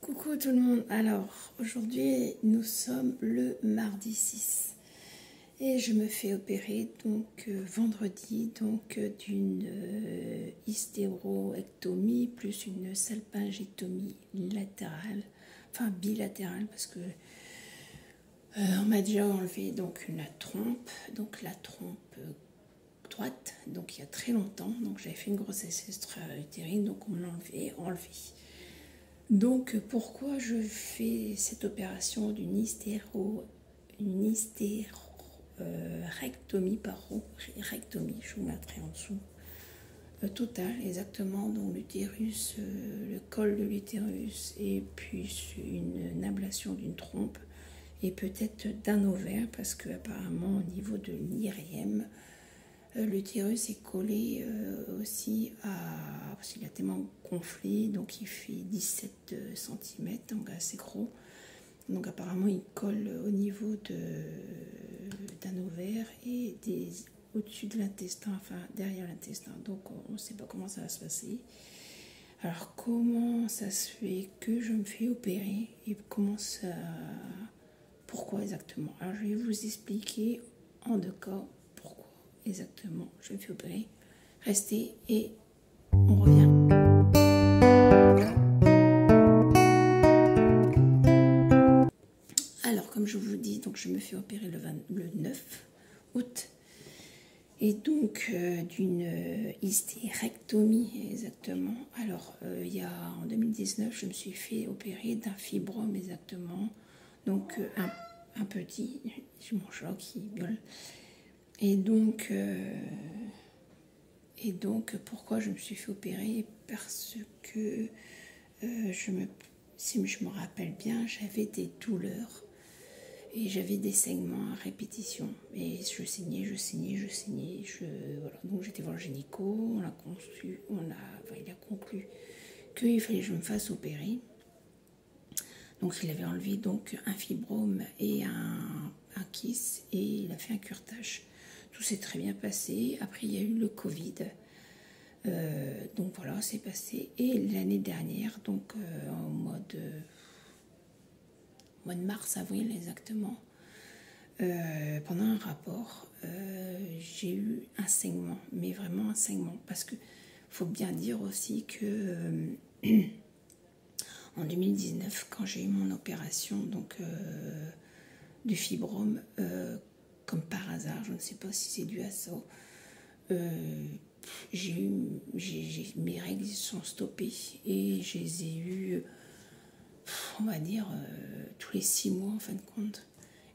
Coucou tout le monde. Alors, aujourd'hui, nous sommes le mardi 6 et je me fais opérer donc vendredi d'une hystéroectomie plus une salpingectomie latérale, enfin bilatérale parce que on m'a déjà enlevé donc la trompe droite, donc il y a très longtemps, donc j'avais fait une grossesse extra-utérine, donc on me l'a enlevé. Donc pourquoi je fais cette opération d'une hystérectomie, rectomie, je vous mettrai en dessous, totale exactement, donc l'utérus, le col de l'utérus et puis une ablation d'une trompe et peut-être d'un ovaire parce que apparemment au niveau de l'IRM, l'utérus est collé aussi à... parce qu'il a tellement gonflé, donc il fait 17 cm, donc assez gros. Donc apparemment il colle au niveau d'un ovaire et au-dessus de l'intestin, enfin derrière l'intestin. Donc on ne sait pas comment ça va se passer. Alors comment ça se fait que je me fais opérer et pourquoi exactement? Alors je vais vous expliquer en deux cas pourquoi exactement je me fais opérer. Restez et on revient. Alors comme je vous dis, donc je me fais opérer le 9 août et donc d'une hystérectomie exactement. Alors en 2019 je me suis fait opérer d'un fibrome exactement, donc un petit, j'ai mon chat qui gueule. Et donc pourquoi je me suis fait opérer? Parce que si je me rappelle bien, j'avais des douleurs et j'avais des saignements à répétition. Et je saignais. Voilà. Donc j'étais voir le gynéco, il a conclu qu'il fallait que je me fasse opérer. Donc il avait enlevé donc un fibrome et un kyste et il a fait un curetage. Tout s'est très bien passé. Après il y a eu le Covid. Donc voilà, c'est passé. Et l'année dernière, donc en mois de mars, avril exactement, pendant un rapport, j'ai eu un saignement, mais vraiment un saignement. Parce que faut bien dire aussi que en 2019, quand j'ai eu mon opération donc, du fibrome, comme par hasard, je ne sais pas si c'est dû à ça, mes règles sont stoppées et je les ai eues, on va dire, tous les 6 mois en fin de compte.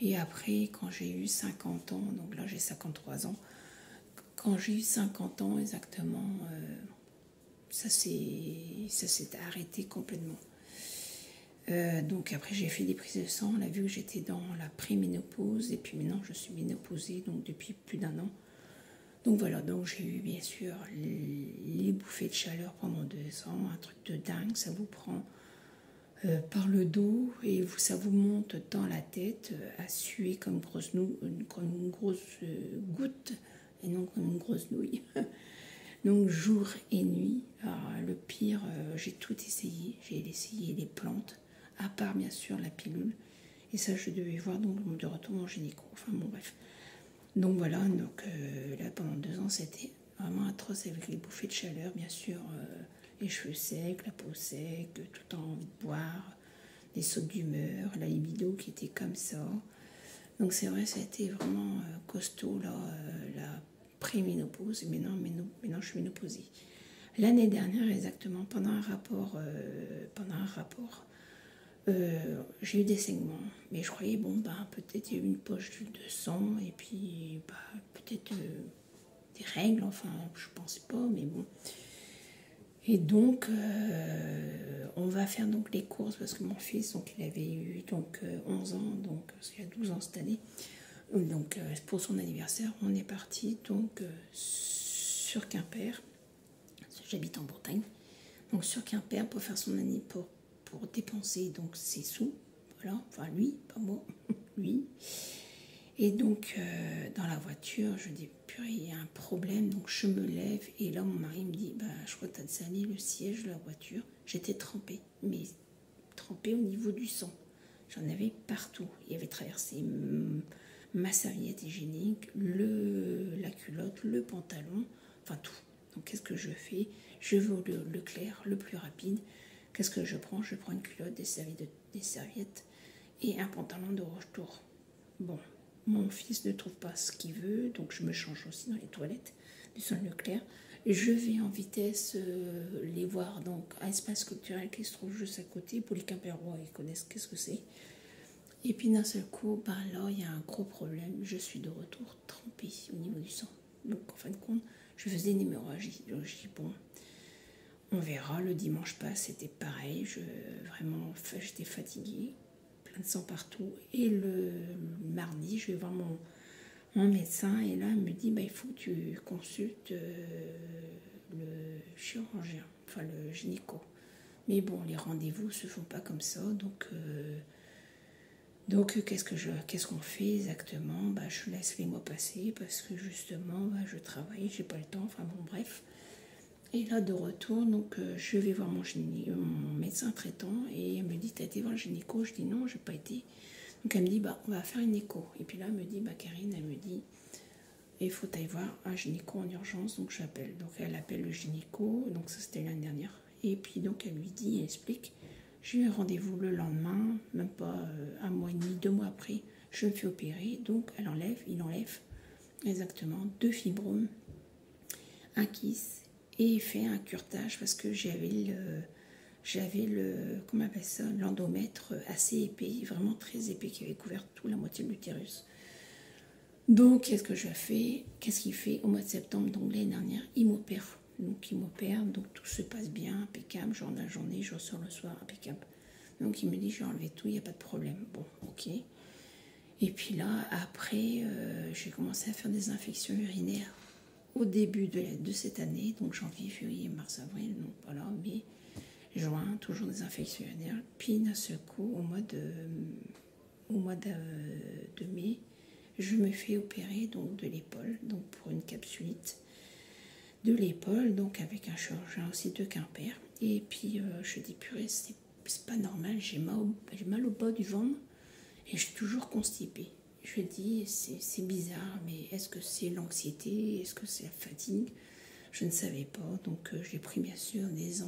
Et après, quand j'ai eu 50 ans, donc là j'ai 53 ans, quand j'ai eu 50 ans exactement, ça s'est arrêté complètement. Donc après j'ai fait des prises de sang, on a vu que j'étais dans la préménopause et puis maintenant je suis ménopausée donc depuis plus d'1 an. Donc voilà, donc j'ai eu bien sûr les bouffées de chaleur pendant 2 ans, un truc de dingue, ça vous prend par le dos et ça vous monte dans la tête à suer comme une grosse goutte et non comme une grosse nouille. Donc jour et nuit, alors, le pire, j'ai tout essayé, j'ai essayé les plantes, à part bien sûr la pilule, et ça je devais voir donc de retour en gynéco, enfin bon bref. Donc voilà, donc là pendant 2 ans c'était vraiment atroce avec les bouffées de chaleur, bien sûr, les cheveux secs, la peau sec, tout le temps envie de boire, des sautes d'humeur, la libido qui était comme ça. Donc c'est vrai, ça a été vraiment costaud là, la préménopause, mais non, je suis ménopausée. L'année dernière exactement, pendant un rapport, j'ai eu des saignements, mais je croyais, peut-être il y a eu une poche de sang, et puis peut-être des règles, enfin, je pensais pas, mais bon. Et donc, on va faire donc les courses, parce que mon fils, donc, il avait eu donc, 11 ans, donc, parce qu'il a 12 ans cette année. Donc, pour son anniversaire, on est parti donc sur Quimper, j'habite en Bretagne, donc sur Quimper pour faire son anniversaire, pour dépenser donc ses sous, voilà, enfin lui, pas moi, lui. Et donc dans la voiture, je dis purée, il y a un problème, donc je me lève et là mon mari me dit je crois que tu as sali le siège de la voiture. J'étais trempée, mais trempé au niveau du sang. J'en avais partout. Il avait traversé ma serviette hygiénique, la culotte, le pantalon, enfin tout. Donc qu'est-ce que je fais? Je vais au Leclerc, le plus rapide. Qu'est-ce que je prends? Je prends une culotte, des serviettes et un pantalon de retour. Bon, mon fils ne trouve pas ce qu'il veut, donc je me change aussi dans les toilettes du centre Leclerc. Je vais en vitesse les voir donc à Espace Culturel qui se trouve juste à côté. Pour les Quimpérois, ils connaissent qu'est-ce que c'est. Et puis d'un seul coup, là, il y a un gros problème. Je suis de retour trempée au niveau du sang. Donc en fin de compte, je faisais une hémorragie. Donc je dis bon, on verra. Le dimanche passe, c'était pareil. Vraiment, j'étais fatiguée, plein de sang partout. Et le mardi, je vais voir mon médecin et là, il me dit il faut que tu consultes le chirurgien, enfin le gynéco. Mais bon, les rendez-vous se font pas comme ça, donc qu'est-ce qu'on fait exactement? Je laisse les mois passer parce que justement, je travaille, j'ai pas le temps, enfin bon, bref. Et là, de retour, donc je vais voir mon médecin traitant et elle me dit, t'as été voir le gynéco? Je dis non, j'ai pas été. Donc elle me dit, on va faire une écho. Et puis là, elle me dit, Karine, elle me dit, il faut aller voir un gynéco en urgence, donc j'appelle. Donc elle appelle le gynéco, donc ça c'était l'année dernière. Et puis donc elle lui dit, elle explique, j'ai eu un rendez-vous le lendemain, même pas un mois et demi, 2 mois après, je me fais opérer. Donc il enlève exactement 2 fibromes, un kyste, et il fait un curetage parce que j'avais le comment on appelle ça, l'endomètre assez épais, vraiment très épais, qui avait couvert toute la moitié de l'utérus. Donc, qu'est-ce qu'il fait au mois de septembre, donc l'année dernière, il m'opère. Donc tout se passe bien, impeccable, genre la journée, je ressors le soir, impeccable. Donc il me dit, j'ai enlevé tout, il n'y a pas de problème. Bon, ok. Et puis là, après, j'ai commencé à faire des infections urinaires au début de cette année, donc janvier, février, mars, avril, donc voilà, mai, juin, toujours des infections urinaires. Puis d'un seul coup, au mois de mai, je me fais opérer donc de l'épaule, donc pour une capsulite de l'épaule, donc avec un chirurgien aussi de Quimper. Et puis je dis purée, c'est pas normal, j'ai mal au bas du ventre et je suis toujours constipée. Je dis c'est bizarre, mais est-ce que c'est l'anxiété, est-ce que c'est la fatigue? Je ne savais pas, donc j'ai pris bien sûr des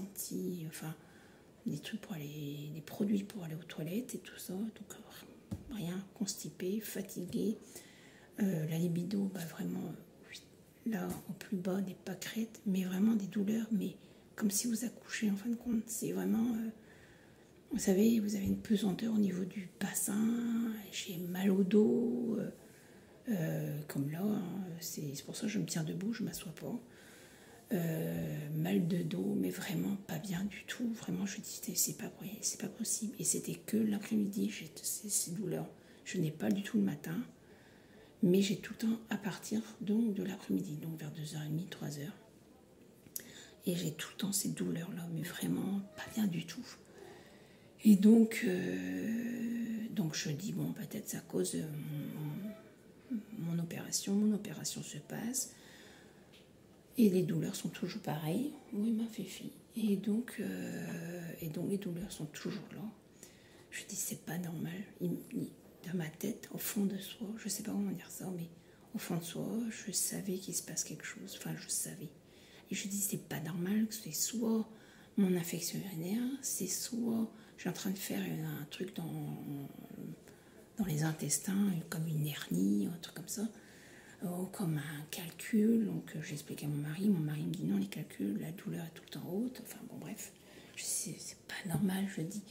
des trucs des produits pour aller aux toilettes et tout ça, donc rien, constipée, fatiguée. La libido, vraiment, là, au plus bas, des pâquerettes, mais vraiment des douleurs, mais comme si vous accouchez, en fin de compte. C'est vraiment, vous savez, vous avez une pesanteur au niveau du bassin, j'ai mal au dos, comme là, c'est pour ça que je me tiens debout, je ne m'assois pas. Mal de dos, mais vraiment pas bien du tout. Vraiment, je dis, c'est pas possible. Et c'était que l'après-midi, j'ai ces douleurs. Je n'ai pas du tout le matin. Mais j'ai tout le temps à partir donc de l'après-midi, donc vers 2h30, 3h. Et j'ai tout le temps ces douleurs-là, mais vraiment pas bien du tout. Et donc je dis, bon, peut-être c'est à cause de mon opération. Mon opération se passe. Et les douleurs sont toujours pareilles. Oui, ma féfie. Et donc les douleurs sont toujours là. Je dis, c'est pas normal. Dans ma tête, au fond de soi, je sais pas comment dire ça, mais au fond de soi, je savais qu'il se passe quelque chose. Enfin, je savais. Et je dis, c'est pas normal que c'est soit mon infection urinaire, c'est soit je suis en train de faire un truc dans les intestins, comme une hernie, un truc comme ça, comme un calcul. Donc j'explique à mon mari me dit non, les calculs, la douleur est tout le temps haute. Enfin bon, bref, je dis, c'est pas normal, je dis.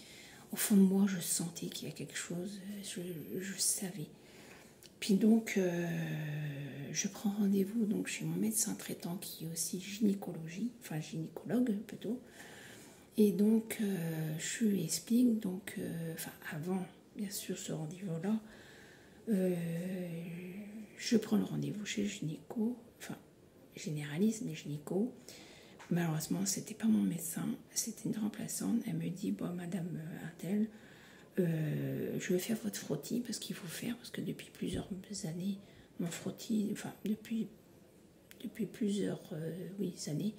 Au fond de moi, je sentais qu'il y a quelque chose, je savais. Puis donc, je prends rendez-vous donc, chez mon médecin traitant qui est aussi gynécologue plutôt. Et donc, je lui explique, avant, bien sûr, ce rendez-vous-là, je prends le rendez-vous chez le gynéco, généraliste, mais gynéco. Malheureusement, c'était pas mon médecin, c'était une remplaçante. Elle me dit, madame Intel, je vais faire votre frottis parce qu'il faut faire, parce que depuis plusieurs années, mon frottis, depuis plusieurs années,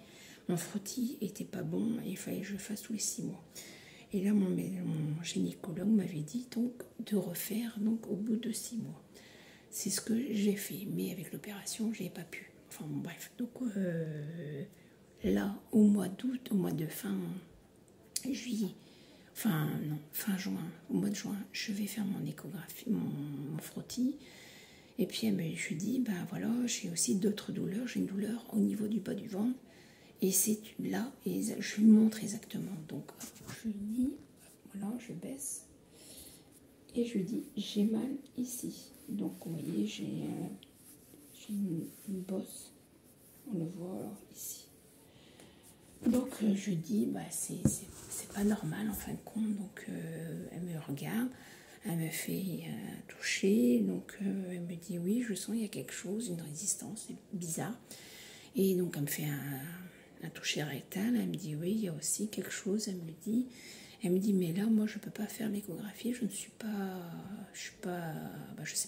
mon frottis était pas bon et il fallait que je le fasse tous les 6 mois. Et là, mon gynécologue m'avait dit donc de refaire donc au bout de 6 mois. C'est ce que j'ai fait, mais avec l'opération, je n'ai pas pu. Enfin bon, bref, donc là, au mois d'août, au mois de fin juillet, fin juin, au mois de juin, je vais faire mon échographie, mon frottis. Et puis je lui dis, ben voilà, j'ai aussi d'autres douleurs. J'ai une douleur au niveau du bas du ventre. Et c'est là, et je lui montre exactement. Donc, je lui dis, voilà, je baisse. Et je lui dis, j'ai mal ici. Donc, vous voyez, j'ai une bosse. On le voit ici. Donc, je lui dis, bah, c'est pas normal en fin de compte. Donc, elle me regarde. Elle me fait toucher, donc elle me dit oui, je sens il y a quelque chose, une résistance, c'est bizarre. Et donc elle me fait un toucher rectal, elle me dit oui, il y a aussi quelque chose, elle me dit mais là moi je peux pas faire l'échographie, je sais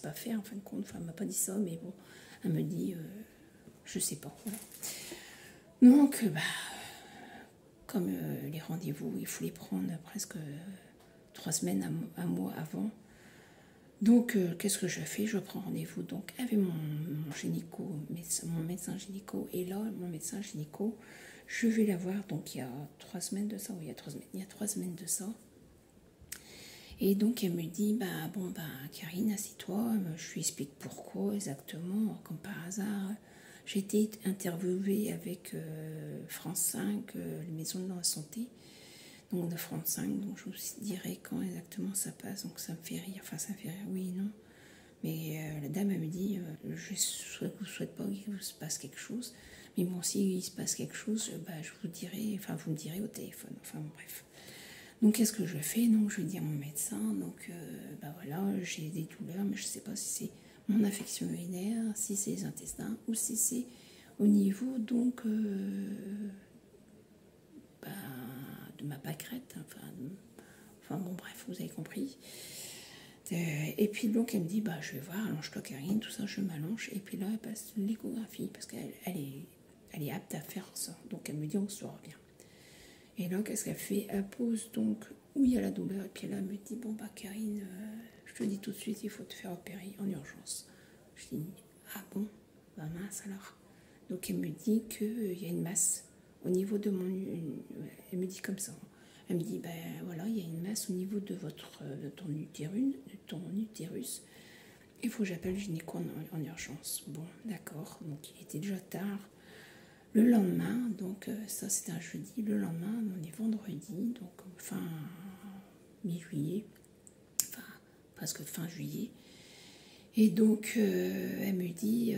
pas faire en fin de compte, enfin elle m'a pas dit ça, mais bon, elle me dit je sais pas. Voilà. Donc comme les rendez-vous, il faut les prendre presque 3 semaines, un mois avant. Donc, qu'est-ce que je fais? Je prends rendez-vous donc avec mon gynéco, mon médecin gynéco. Et là, mon médecin gynéco, je vais la voir. Donc, il y a 3 semaines de ça. Oui, il y a 3 semaines de ça. Et donc, elle me dit, Karine, assis-toi. Je lui explique pourquoi exactement. Comme par hasard, j'ai été interviewée avec France 5, les maisons de la santé. Donc de France 5, donc je vous dirai quand exactement ça passe, donc ça me fait rire, oui, non. Mais la dame, elle me dit, je ne vous souhaite pas qu'il se passe quelque chose, mais bon, s'il se passe quelque chose, je vous dirai, vous me direz au téléphone, bref. Donc qu'est-ce que je fais? Donc je dis à mon médecin, donc voilà, j'ai des douleurs, mais je ne sais pas si c'est mon infection urinaire, si c'est les intestins, ou si c'est au niveau, donc... de ma pâquerette, bref, vous avez compris. Et puis donc elle me dit, je vais voir, allonge-toi Karine, tout ça, je m'allonge, et puis là elle passe l'échographie, parce qu'elle est apte à faire ça, donc elle me dit on se revient. Et là qu'est-ce qu'elle fait? Elle pose donc où il y a la douleur, et puis là elle me dit, Karine, je te dis tout de suite, il faut te faire opérer en urgence. Je dis, ah bon, mince alors. Donc elle me dit qu'il y a une masse au niveau de elle me dit comme ça. Elle me dit, voilà, il y a une masse au niveau de ton utérus. Il faut que j'appelle le gynéco en urgence. Bon, d'accord. Donc il était déjà tard. Le lendemain, donc ça c'était un jeudi. Le lendemain, on est vendredi, donc fin mi-juillet, presque fin juillet. Et donc, elle me dit,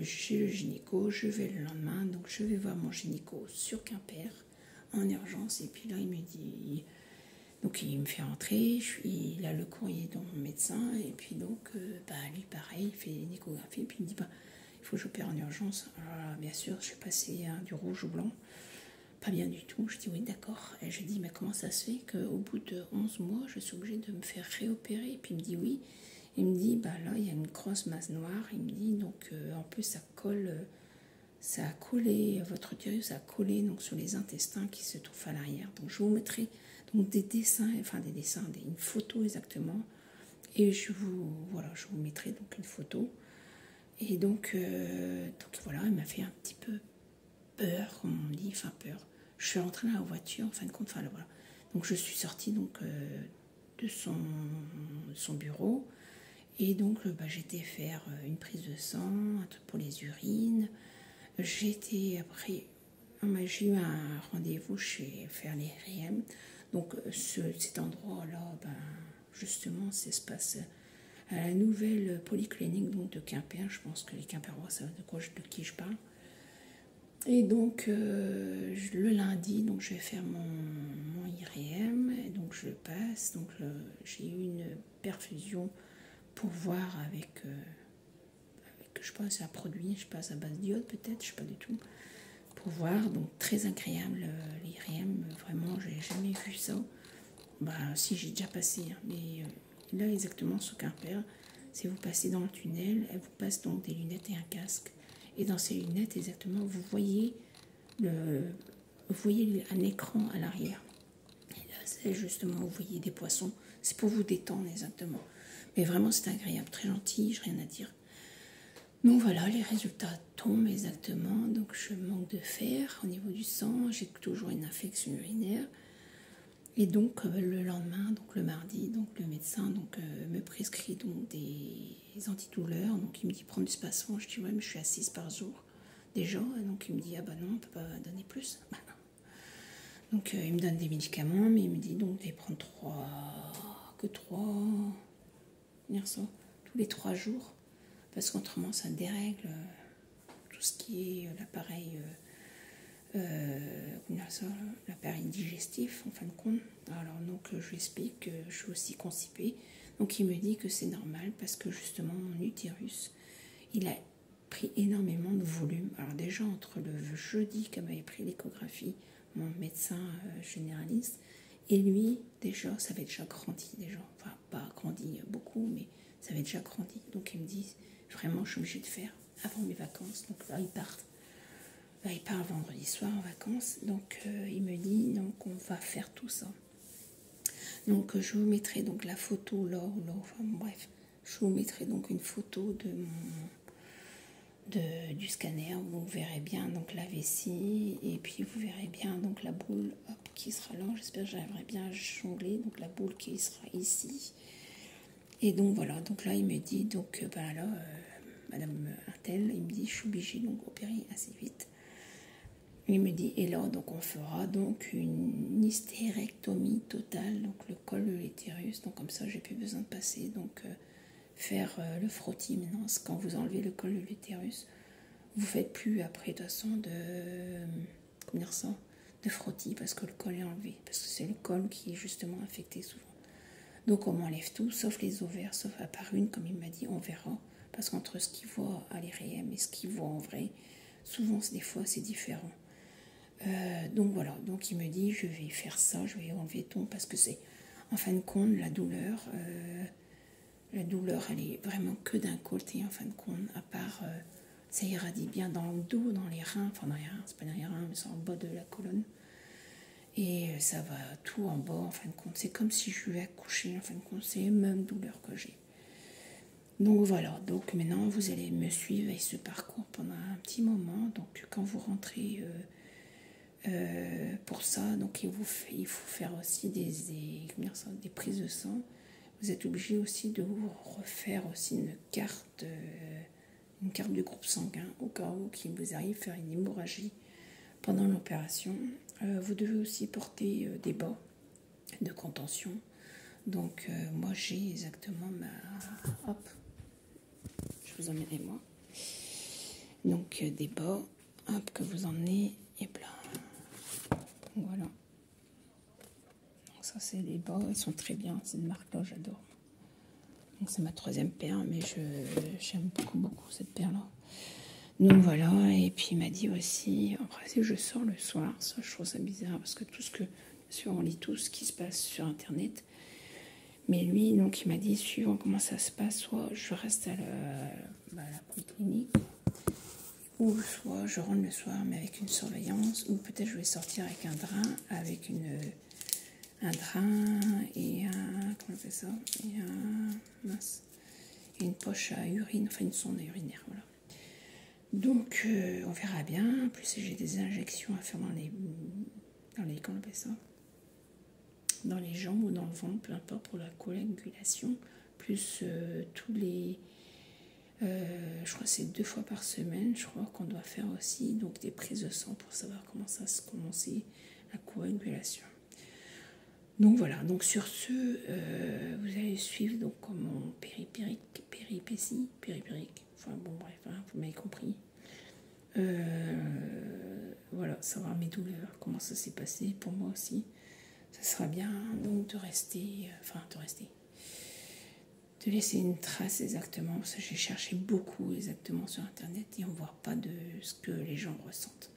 chez le gynéco, je vais le lendemain, donc je vais voir mon gynéco sur Quimper, en urgence. Et puis là, il me dit, donc il me fait rentrer, il a le courrier de mon médecin, et puis donc, lui, pareil, il fait une échographie, et puis il me dit, il faut que j'opère en urgence. Alors là, bien sûr, je suis passée du rouge au blanc, pas bien du tout. Je dis, oui, d'accord. Et je dis, mais comment ça se fait qu'au bout de 11 mois, je suis obligée de me faire réopérer? Et puis il me dit, oui. Il me dit, là, il y a une grosse masse noire. Il me dit, donc, en plus, ça a collé, votre utérus a collé donc, sur les intestins qui se trouvent à l'arrière. Donc, je vous mettrai donc, une photo exactement. Et je vous mettrai donc une photo. Et donc voilà, elle m'a fait un petit peu peur, comme on dit, peur. Je suis rentrée dans la voiture, en fin de compte, voilà. Donc, je suis sortie donc, de son bureau. Et donc, j'ai été faire une prise de sang, un truc pour les urines. J'ai eu un rendez-vous chez faire les RIM. Donc, cet endroit-là, justement, ça se passe à la nouvelle polyclinique donc, de Quimper. Je pense que les Quimperois savent de qui je parle. Et donc, le lundi, donc, je vais faire mon IRM. Et donc, je passe. Donc, j'ai eu une perfusion pour voir avec je pense, un produit, je passe à base d'iode peut-être, je sais pas du tout, pour voir, donc très agréable l'IRM, vraiment, j'ai jamais vu ça. Si, j'ai déjà passé, hein, mais là, exactement, sur Quimper, si vous passez dans le tunnel, elle vous passe donc des lunettes et un casque, et dans ces lunettes, exactement, vous voyez un écran à l'arrière. Et là, c'est justement, vous voyez des poissons, c'est pour vous détendre exactement. Mais vraiment, c'est agréable, très gentil, j'ai rien à dire. Donc voilà, les résultats tombent exactement. Donc je manque de fer au niveau du sang, j'ai toujours une infection urinaire. Et donc le lendemain, donc le mardi, donc le médecin me prescrit donc des antidouleurs. Donc il me dit prends du Spasson. Je dis ouais mais je suis à 6 par jour déjà. Donc il me dit ah bah non on peut pas donner plus. Bah, non. Donc il me donne des médicaments, mais il me dit donc de prendre ça, tous les 3 jours. Parce qu'autrement ça dérègle tout ce qui est l'appareil l'appareil digestif en fin de compte. Alors donc je lui explique que je suis aussi constipée. Donc il me dit que c'est normal parce que justement mon utérus il a pris énormément de volume. Alors déjà entre le jeudi qu'elle m'avait pris l'échographie, mon médecin généraliste, et lui déjà ça avait déjà grandi déjà. Enfin pas grandi beaucoup mais ça avait déjà grandi. Donc il me dit vraiment je suis obligée de faire avant mes vacances. Donc là ils partent. Il part vendredi soir en vacances, donc il me dit donc on va faire tout ça. Donc je vous mettrai donc la photo là, enfin bref, je vous mettrai donc une photo du scanner où vous verrez bien donc la vessie et puis vous verrez bien donc la boule qui sera là. J'espère que j'arriverai bien à jongler donc la boule qui sera ici. Et donc voilà, donc là il me dit donc Madame Intel, il me dit je suis obligée donc d'opérer assez vite. Il me dit, et là, donc on fera donc une hystérectomie totale, donc le col de l'utérus, donc comme ça, j'ai plus besoin de passer, donc faire le frottis maintenant. Parce que quand vous enlevez le col de l'utérus, vous faites plus après de toute façon de frottis parce que le col est enlevé, parce que c'est le col qui est justement affecté souvent. Donc on m'enlève tout, sauf les ovaires, sauf à part une, comme il m'a dit, on verra, parce qu'entre ce qu'il voit à l'IRM et ce qu'il voit en vrai, souvent des fois c'est différent. Donc voilà, donc il me dit je vais faire ça, je vais enlever ton parce que c'est en fin de compte la douleur elle est vraiment que d'un côté en fin de compte, à part ça irradie bien dans le dos, dans les reins, enfin dans les reins, c'est pas dans les reins mais c'est en bas de la colonne et ça va tout en bas en fin de compte, c'est comme si je lui accouchais en fin de compte, c'est les mêmes douleurs que j'ai. Donc voilà, donc maintenant vous allez me suivre avec ce parcours pendant un petit moment, donc quand vous rentrez pour ça, donc il faut faire aussi des prises de sang. Vous êtes obligé aussi de vous refaire aussi une carte du groupe sanguin au cas où il vous arrive à faire une hémorragie pendant l'opération. Vous devez aussi porter des bas de contention. Donc moi j'ai exactement hop, je vous emmènerai moi. Donc des bas, hop, que vous emmenez et plein. Voilà. Donc ça c'est les bas, ils sont très bien, c'est une marque là, j'adore. Donc c'est ma 3e paire, mais j'aime beaucoup cette paire là. Donc voilà, et puis il m'a dit aussi, en principe je sors le soir, ça je trouve ça bizarre parce que bien sûr on lit tout ce qui se passe sur internet. Mais lui, donc il m'a dit, suivant comment ça se passe, soit je reste à la polyclinique, ou soit je rentre le soir mais avec une surveillance, ou peut-être je vais sortir avec un drain et comment on fait ça, et une poche à urine, enfin une sonde urinaire, voilà. Donc on verra bien. En plus j'ai des injections à faire comment on appelle ça, dans les jambes ou dans le ventre, peu importe, pour la coagulation, plus tous les je crois que c'est 2 fois par semaine, je crois qu'on doit faire aussi donc des prises de sang pour savoir comment ça se commencer la coagulation. Donc voilà, donc sur ce, vous allez suivre donc mon péripétie, enfin bon bref, hein, vous m'avez compris. Voilà, savoir mes douleurs, comment ça s'est passé pour moi aussi. Ça sera bien donc de laisser une trace exactement, parce que j'ai cherché beaucoup exactement sur internet et on ne voit pas de ce que les gens ressentent.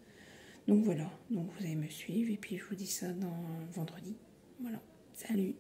Donc voilà, donc vous allez me suivre et puis je vous dis ça dans vendredi. Voilà, salut!